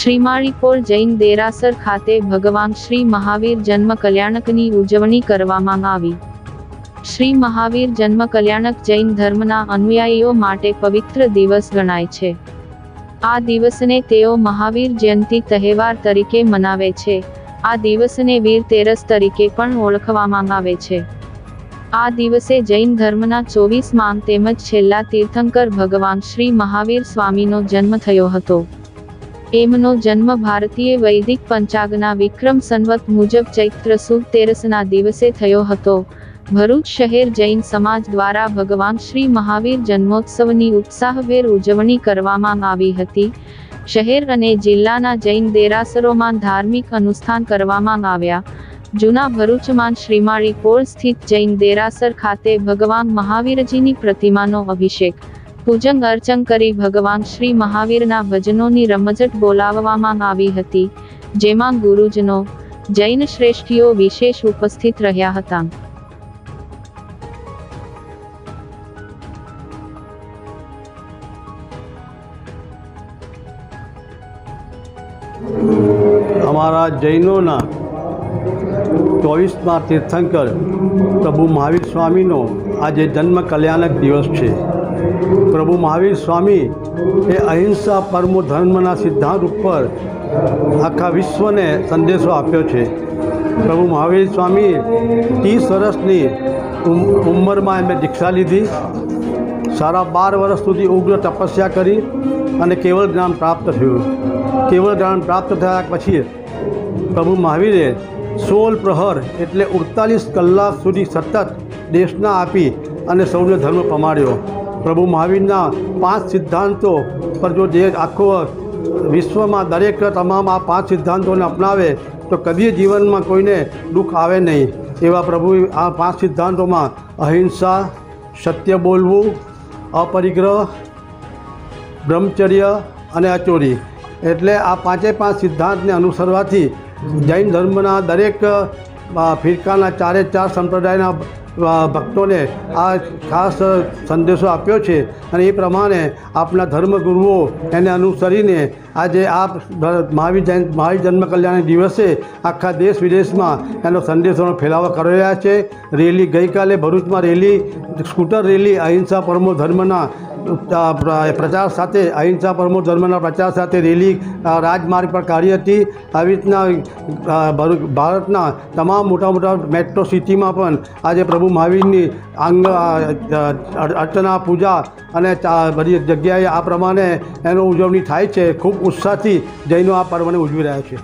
શ્રીમાળીપોર જૈન દેરાસર ખાતે ભગવાન શ્રી મહાવીર જન્મ કલ્યાણકની ઉજવણી કરવામાં આવી। શ્રી મહાવીર જન્મ કલ્યાણક જૈન ધર્મના અનુયાયીઓ માટે પવિત્ર દિવસ ગણાય છે। આ દિવસને તેઓ મહાવીર જયંતી તહેવાર તરીકે મનાવે છે। આ દિવસને વીર તેરસ તરીકે પણ ઓળખવામાં આવે છે। આ દિવસે જૈન ધર્મના 24 માંગ તેમજ છેલ્લા તીર્થંકર ભગવાન શ્રી મહાવીર સ્વામીનો જન્મ થયો હતો। એમનો જન્મ ભારતીય વૈદિક પંચાંગના વિક્રમ સંવત મુજબ ચૈત્ર સુદ 13ના દિવસે થયો હતો। ભરૂચ શહેર જૈન સમાજ દ્વારા ભગવાન શ્રી મહાવીર જન્મોત્સવની ઉત્સાહભેર ઉજવણી કરવામાં આવી હતી। શહેર અને જિલ્લાના જૈન દેરાસરોમાં ધાર્મિક અનુષ્ઠાન કરવામાં આવ્યા। જૂના ભરૂચમાં શ્રીમાળીપોર સ્થિત જૈન દેરાસર ખાતે ભગવાન મહાવીરજીની પ્રતિમાનો અભિષેક પૂજન અર્ચન કરી ભગવાન શ્રી મહાવીરના ભજનોની રમઝટ બોલાવવામાં આવી હતી, જેમાં ગુરુજનો, જૈન શ્રેષ્ઠીઓ વિશેષ ઉપસ્થિત રહ્યા હતા। हमारा जैनों 24માં तीर्थंकर प्रभु महावीर स्वामीનો આજે જન્મ કલ્યાણક દિવસ છે। પ્રભુ મહાવીર સ્વામી એ અહિંસા પરમો ધર્મના સિદ્ધાંત ઉપર આખા વિશ્વને સંદેશો આપ્યો છે। પ્રભુ મહાવીર સ્વામી 30 વર્ષની ઉંમરમાં એમણે દીક્ષા લીધી। 12.5 વર્ષ સુધી ઉગ્ર તપસ્યા કરી અને કેવળ જ્ઞાન પ્રાપ્ત થયું। કેવળ જ્ઞાન પ્રાપ્ત થયા પછી પ્રભુ મહાવીરે 16 પ્રહર એટલે 48 કલાક સુધી સતત દેશના આપી અને સૌને ધર્મ પમાડ્યો। પ્રભુ મહાવીરના 5 સિદ્ધાંતો પર જો જે આખો વિશ્વમાં દરેક તમામ આ 5 સિદ્ધાંતોને અપનાવે તો કદી જીવનમાં કોઈને દુઃખ આવે નહીં। એવા પ્રભુ આ 5 સિદ્ધાંતોમાં અહિંસા, સત્ય બોલવું, અપરિગ્રહ, બ્રહ્મચર્ય અને અચોરી એટલે આ 5 સિદ્ધાંતને અનુસરવાથી જૈન ધર્મના દરેક ફિરકાના 4 સંપ્રદાયના ભક્તોને આ ખાસ સંદેશો આપ્યો છે અને એ પ્રમાણે આપણા ધર્મગુરુઓ એને અનુસરીને આજે આ મહાવીર જન્મ કલ્યાણ દિવસે આખા દેશ વિદેશમાં એનો સંદેશોનો ફેલાવો કરી રહ્યા છે। રેલી ગઈકાલે ભરૂચમાં રેલી, સ્કૂટર રેલી અહિંસા પરમો ધર્મના પ્રચાર સાથે અહિંસા પરમો ધર્મના પ્રચાર સાથે રેલી રાજમાર્ગ પર કાઢી હતી। આવી રીતના ભારતના તમામ મોટા મેટ્રો સિટીમાં પણ આજે પ્રભુ મહાવીરની અર્ચના, પૂજા અને બધી જગ્યાએ આ પ્રમાણે એનો ઉજવણી થાય છે। ખૂબ ઉત્સાહથી જૈનો આ પર્વને ઉજવી રહ્યા છે।